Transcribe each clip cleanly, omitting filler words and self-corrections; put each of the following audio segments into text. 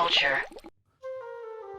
Whatculture.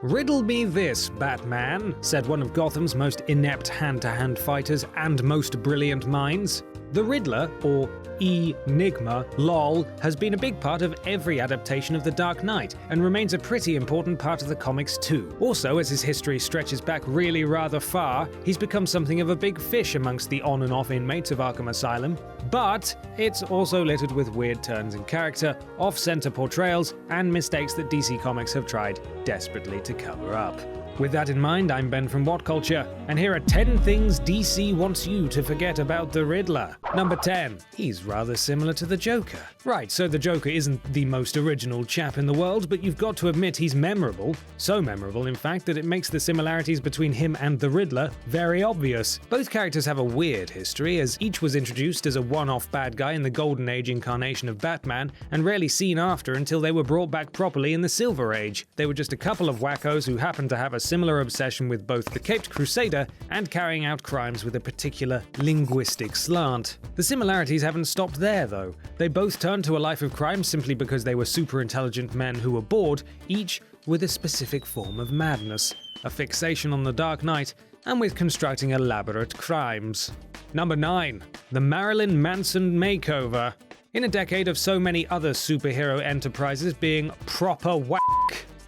"Riddle me this, Batman," said one of Gotham's most inept hand-to-hand fighters and most brilliant minds. The Riddler, or ENIGMA, LOL, has been a big part of every adaptation of The Dark Knight, and remains a pretty important part of the comics too. Also, as his history stretches back really rather far, he's become something of a big fish amongst the on and off inmates of Arkham Asylum. But it's also littered with weird turns in character, off-center portrayals, and mistakes that DC Comics have tried desperately to cover up. With that in mind, I'm Ben from Whatculture, and here are 10 things DC wants you to forget about the Riddler. Number 10. He's rather similar to the Joker. Right, so the Joker isn't the most original chap in the world, but you've got to admit he's memorable. So memorable, in fact, that it makes the similarities between him and the Riddler very obvious. Both characters have a weird history, as each was introduced as a one-off bad guy in the Golden Age incarnation of Batman, and rarely seen after until they were brought back properly in the Silver Age. They were just a couple of wackos who happened to have a similar obsession with both the Caped Crusader and carrying out crimes with a particular linguistic slant. The similarities haven't stopped there, though. They both turned to a life of crime simply because they were super intelligent men who were bored, each with a specific form of madness, a fixation on the Dark Knight, and with constructing elaborate crimes. Number 9. The MARILYN Manson Makeover. In a decade of so many other superhero enterprises being proper whack,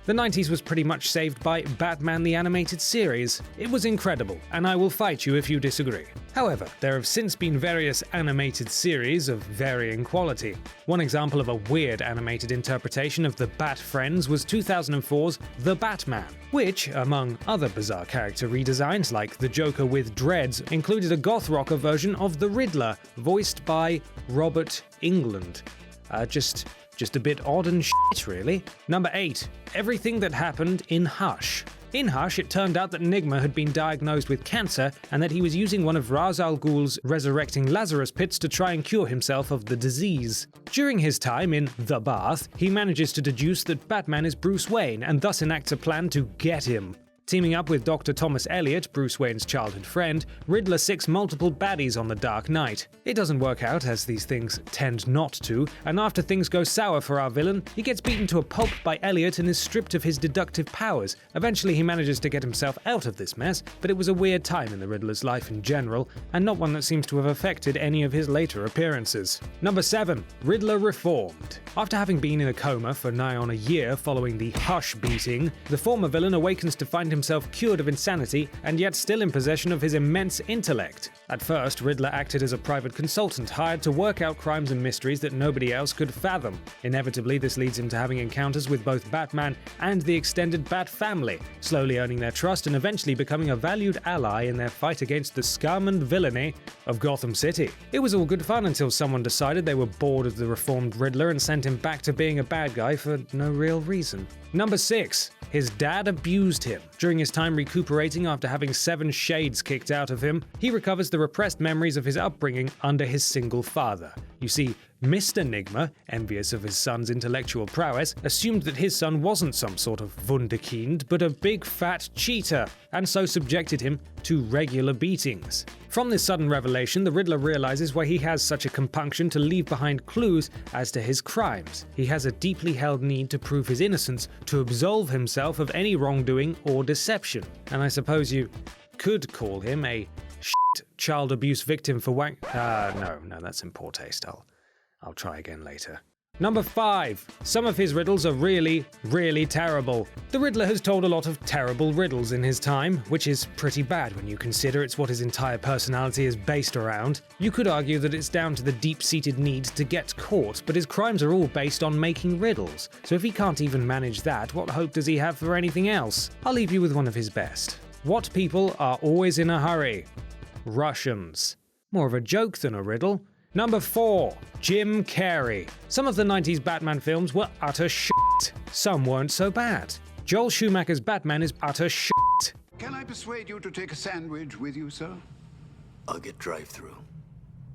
the 90s was pretty much saved by Batman the Animated Series. It was incredible, and I will fight you if you disagree. However, there have since been various animated series of varying quality. One example of a weird animated interpretation of the Bat Friends was 2004's The Batman, which, among other bizarre character redesigns like the Joker with dreads, included a goth rocker version of the Riddler, voiced by Robert Englund. Just a bit odd and shit, really. Number 8. Everything that happened in Hush. In Hush, it turned out that NYGMA had been diagnosed with cancer and that he was using one of Ra's al Ghul's resurrecting Lazarus pits to try and cure himself of the disease. During his time in The Bath, he manages to deduce that Batman is Bruce Wayne and thus enacts a plan to get him. Teaming up with Dr. Thomas Elliot, Bruce Wayne's childhood friend, Riddler seeks multiple baddies on the Dark Knight. It doesn't work out, as these things tend not to, and after things go sour for our villain, he gets beaten to a pulp by Elliot and is stripped of his deductive powers. Eventually he manages to get himself out of this mess, but it was a weird time in the Riddler's life in general, and not one that seems to have affected any of his later appearances. Number 7. Riddler Reformed. After having been in a coma for nigh on a year following the Hush beating, the former villain awakens to find himself cured of insanity and yet still in possession of his immense intellect. At first, Riddler acted as a private consultant hired to work out crimes and mysteries that nobody else could fathom. Inevitably, this leads him to having encounters with both Batman and the extended Bat family, slowly earning their trust and eventually becoming a valued ally in their fight against the scum and villainy of Gotham City. It was all good fun until someone decided they were bored of the reformed Riddler and sent him back to being a bad guy for no real reason. Number 6. His dad abused him. During his time recuperating after having 7 shades kicked out of him, he recovers the repressed memories of his upbringing under his single father. You see, Mr. NYGMA, envious of his son's intellectual prowess, assumed that his son wasn't some sort of wunderkind, but a big fat cheater, and so subjected him to regular beatings. From this sudden revelation, the Riddler realizes why he has such a compunction to leave behind clues as to his crimes. He has a deeply held need to prove his innocence, to absolve himself of any wrongdoing or deception. And I suppose you could call him a child abuse victim for no, that's in poor taste. I'll try again later. Number 5. Some of his riddles are really, really terrible. The Riddler has told a lot of terrible riddles in his time, which is pretty bad when you consider it's what his entire personality is based around. You could argue that it's down to the deep-seated need to get caught, but his crimes are all based on making riddles. So if he can't even manage that, what hope does he have for anything else? I'll leave you with one of his best. What people are always in a hurry? Russians. More of a joke than a riddle. Number 4. Jim Carrey. Some of the 90s Batman films were utter shit. Some weren't so bad. Joel Schumacher's Batman is utter shit. Can I persuade you to take a sandwich with you, sir? I'll get drive-through.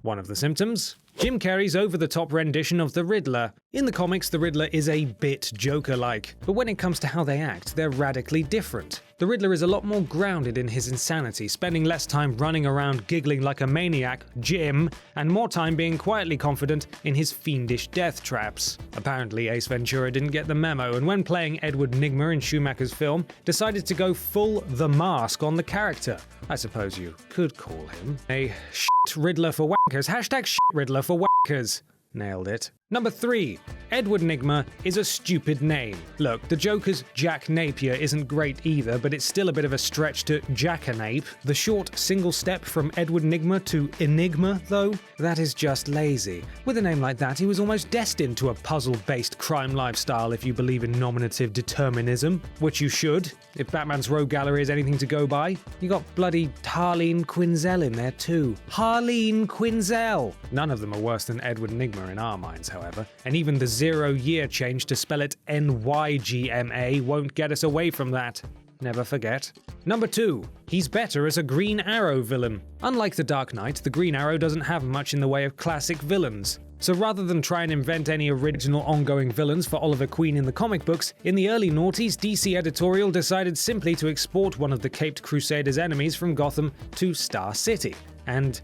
One of the symptoms? Jim Carrey's over-the-top rendition of the Riddler. In the comics, the Riddler is a bit Joker-like, but when it comes to how they act, they're radically different. The Riddler is a lot more grounded in his insanity, spending less time running around giggling like a maniac, Jim, and more time being quietly confident in his fiendish death traps. Apparently, Ace Ventura didn't get the memo, and when playing Edward Nygma in Schumacher's film, decided to go full The Mask on the character. I suppose you could call him a shit Riddler for wankers. Hashtag shit Riddler for wankers. Nailed it. Number 3. Edward Nygma is a stupid name. Look, the Joker's Jack Napier isn't great either, but it's still a bit of a stretch to Jackanape. The short single step from Edward Nygma to Enigma, though, that is just lazy. With a name like that, he was almost destined to a puzzle-based crime lifestyle if you believe in nominative determinism, which you should. If Batman's rogue gallery is anything to go by, you got bloody Harleen Quinzel in there too. Harleen Quinzel! None of them are worse than Edward Nygma in our minds, however, and even the 0-year change to spell it NYGMA won't get us away from that. Never forget. Number 2. He's better as a Green Arrow villain. Unlike the Dark Knight, the Green Arrow doesn't have much in the way of classic villains. So rather than try and invent any original ongoing villains for Oliver Queen in the comic books, in the early noughties, DC editorial decided simply to export one of the Caped Crusaders' enemies from Gotham to Star City. And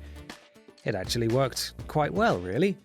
it actually worked quite well, really.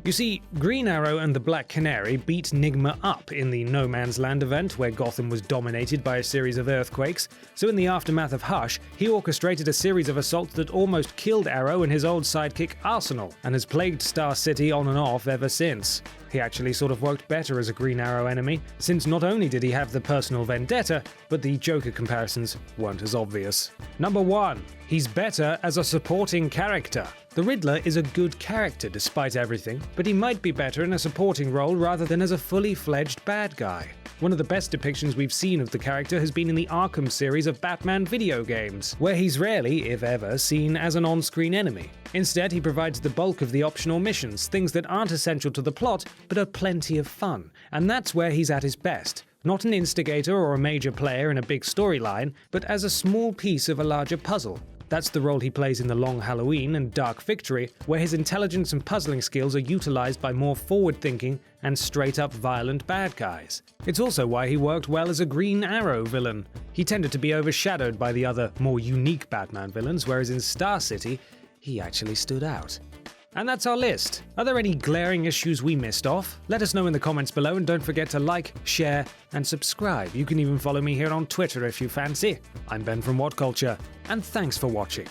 You see, Green Arrow and the Black Canary beat NYGMA up in the No Man's Land event where Gotham was dominated by a series of earthquakes, so in the aftermath of Hush, he orchestrated a series of assaults that almost killed Arrow and his old sidekick Arsenal, and has plagued Star City on and off ever since. He actually sort of worked better as a Green Arrow enemy, since not only did he have the personal vendetta, but the Joker comparisons weren't as obvious. Number 1. He's better as a supporting character. The Riddler is a good character despite everything, but he might be better in a supporting role rather than as a fully fledged bad guy. One of the best depictions we've seen of the character has been in the Arkham series of Batman video games, where he's rarely, if ever, seen as an on-screen enemy. Instead, he provides the bulk of the optional missions, things that aren't essential to the plot, but are plenty of fun. And that's where he's at his best. Not an instigator or a major player in a big storyline, but as a small piece of a larger puzzle. That's the role he plays in The Long Halloween and Dark Victory, where his intelligence and puzzling skills are utilized by more forward-thinking and straight-up violent bad guys. It's also why he worked well as a Green Arrow villain. He tended to be overshadowed by the other, more unique Batman villains, whereas in Star City, he actually stood out. And that's our list. Are there any glaring issues we missed off? Let us know in the comments below, and don't forget to like, share, and subscribe. You can even follow me here on Twitter if you fancy. I'm Ben from Whatculture, and thanks for watching.